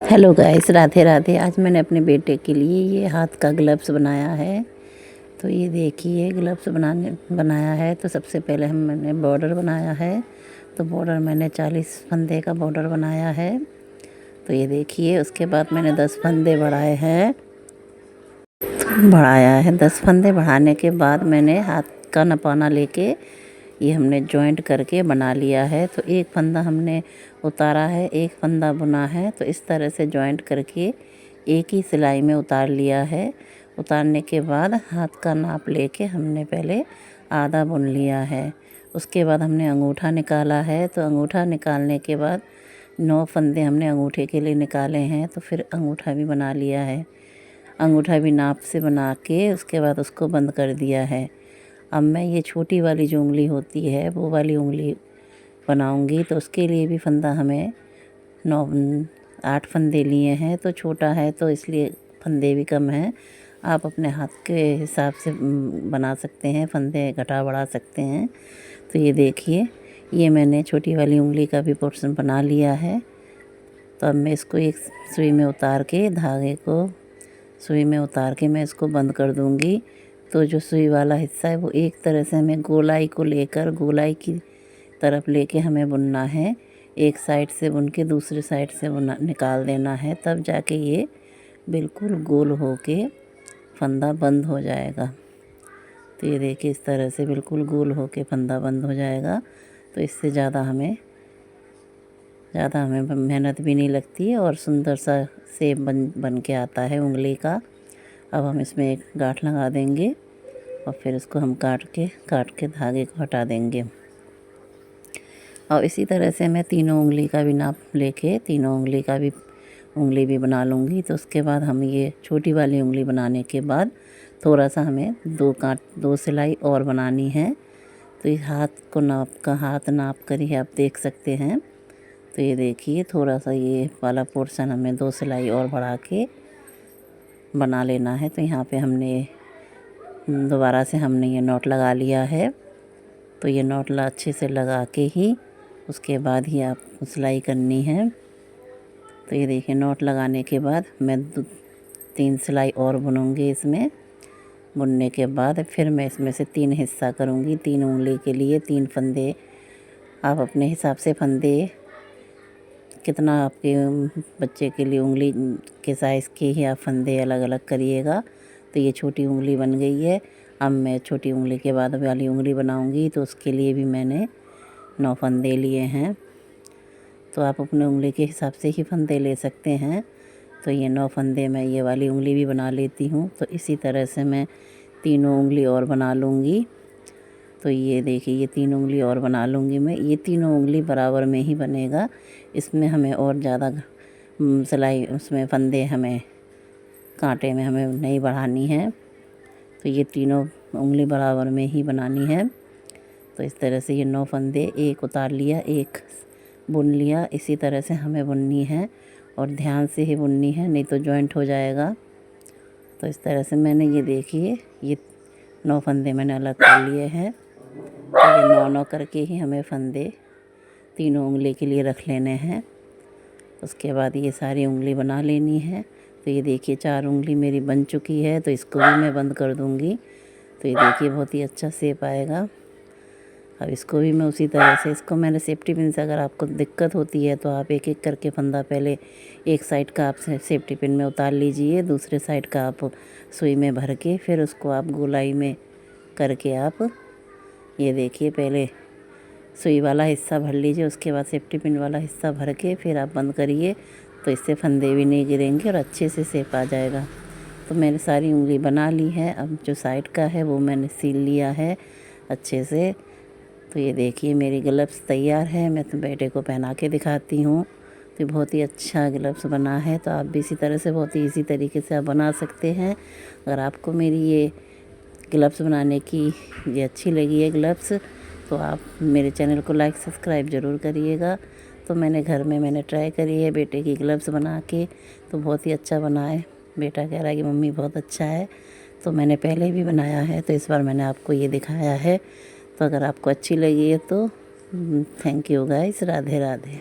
Hello guys, Radhe Radhe. आज मैंने अपने बेटे के लिए ये हाथ का ग्लव्स बनाया है। तो ये देखिए, ग्लव्स बनाया है। तो सबसे पहले मैंने बॉर्डर बनाया है। तो बॉर्डर मैंने 40 फंदे का बॉर्डर बनाया है। तो ये देखिए, उसके बाद मैंने 10 फंदे बढ़ाया है। 10 फंदे बढ़ाने के बाद मैंने हाथ का नपाना लेके ये हमने जॉइंट करके बना लिया है। तो एक फंदा हमने उतारा है, एक फंदा बुना है। तो इस तरह से जॉइंट करके एक ही सिलाई में उतार लिया है। उतारने के बाद हाथ का नाप लेके हमने पहले आधा बुन लिया है। उसके बाद हमने अंगूठा निकाला है। तो अंगूठा निकालने के बाद 9 फंदे हमने अंगूठे के लिए निकाले हैं। तो फिर अंगूठा भी बना लिया है। अंगूठा भी नाप से बना के उसके बाद उसको बंद कर दिया है। अब मैं ये छोटी वाली जो उंगली होती है वो वाली उंगली बनाऊंगी। तो उसके लिए भी फंदा हमें 8 फंदे लिए हैं। तो छोटा है तो इसलिए फंदे भी कम हैं। आप अपने हाथ के हिसाब से बना सकते हैं, फंदे घटा बढ़ा सकते हैं। तो ये देखिए, ये मैंने छोटी वाली उंगली का भी पोर्शन बना लिया है। तो अब मैं इसको एक सुई में उतार के मैं इसको बंद कर दूंगी। तो जो सुई वाला हिस्सा है वो एक तरह से हमें गोलाई की तरफ लेके हमें बुनना है। एक साइड से बुन के दूसरी साइड से बुना निकाल देना है, तब जाके ये बिल्कुल गोल होके फंदा बंद हो जाएगा। तो ये देखिए, इस तरह से बिल्कुल गोल होके फंदा बंद हो जाएगा। तो इससे ज़्यादा हमें मेहनत भी नहीं लगती है और सुंदर सा शेप बन के आता है उंगली का। अब हम इसमें एक गांठ लगा देंगे और फिर इसको हम काट के धागे को हटा देंगे। और इसी तरह से मैं तीनों उंगली का भी नाप लेके तीनों उंगली भी बना लूँगी। तो उसके बाद हम ये छोटी वाली उंगली बनाने के बाद थोड़ा सा हमें 2 सिलाई और बनानी है। तो इस हाथ नाप कर ही आप देख सकते हैं। तो ये देखिए, थोड़ा सा ये वाला पोर्शन हमें 2 सिलाई और बढ़ा के बना लेना है। तो यहाँ पे हमने दोबारा से ये नॉट लगा लिया है। तो ये नॉट अच्छे से लगा के ही उसके बाद ही आप सिलाई करनी है। तो ये देखिए, नॉट लगाने के बाद मैं 3 सिलाई और बुनूंगी। इसमें बुनने के बाद फिर मैं इसमें से 3 हिस्सा करूंगी। 3 उंगली के लिए 3 फंदे। आप अपने हिसाब से फंदे कितना आपके बच्चे के लिए उंगली के साइज़ के ही आप फंदे अलग अलग करिएगा। तो ये छोटी उंगली बन गई है। अब मैं छोटी उंगली के बाद वाली उंगली बनाऊंगी। तो उसके लिए भी मैंने 9 फंदे लिए हैं। तो आप अपने उंगली के हिसाब से ही फंदे ले सकते हैं। तो ये 9 फंदे मैं ये वाली उंगली भी बना लेती हूँ। तो इसी तरह से मैं तीनों उंगली और बना लूँगी। तो ये देखिए, ये 3 उंगली और बना लूँगी मैं। ये तीनों उंगली बराबर में ही बनेगा। इसमें हमें और ज़्यादा सिलाई उसमें फंदे हमें कांटे में हमें नहीं बढ़ानी है। तो ये तीनों उंगली बराबर में ही बनानी है। तो इस तरह से ये 9 फंदे, एक उतार लिया, एक बुन लिया। इसी तरह से हमें बुननी है और ध्यान से ही बुननी है, नहीं तो जॉइंट हो जाएगा। तो इस तरह से मैंने ये देखिए, ये 9 फंदे मैंने अलग कर लिए हैं। तो ये 9 करके ही हमें फंदे तीनों उंगली के लिए रख लेने हैं। उसके बाद ये सारी उंगली बना लेनी है। तो ये देखिए, 4 उंगली मेरी बन चुकी है। तो इसको भी मैं बंद कर दूंगी। तो ये देखिए, बहुत ही अच्छा शेप आएगा। अब इसको भी मैं उसी तरह से, इसको मैंने सेफ्टी पिन से, अगर आपको दिक्कत होती है तो आप एक एक करके फंदा पहले एक साइड का आप सेफ्टी पिन में उतार लीजिए, दूसरे साइड का आप सुई में भर के फिर उसको आप गोलाई में करके आप ये देखिए, पहले सुई वाला हिस्सा भर लीजिए, उसके बाद सेफ्टी पिन वाला हिस्सा भर के फिर आप बंद करिए। तो इससे फंदे भी नहीं गिरेंगे और अच्छे से शेप आ जाएगा। तो मैंने सारी उंगली बना ली है। अब जो साइड का है वो मैंने सील लिया है अच्छे से। तो ये देखिए, मेरी ग्लव्स तैयार है। मैं तो बेटे को पहना के दिखाती हूँ। तो बहुत ही अच्छा ग्लव्स बना है। तो आप भी इसी तरह से बहुत ही इजी तरीके से आप बना सकते हैं। अगर आपको मेरी ये ग्लव्स बनाने की ये अच्छी लगी है ग्लव्स, तो आप मेरे चैनल को लाइक सब्सक्राइब ज़रूर करिएगा। तो मैंने ट्राई करी है बेटे की ग्लव्स बना के, तो बहुत ही अच्छा बना है। बेटा कह रहा है कि मम्मी बहुत अच्छा है। तो मैंने पहले भी बनाया है, तो इस बार मैंने आपको ये दिखाया है। तो अगर आपको अच्छी लगी है तो thank you guys, Radhe Radhe.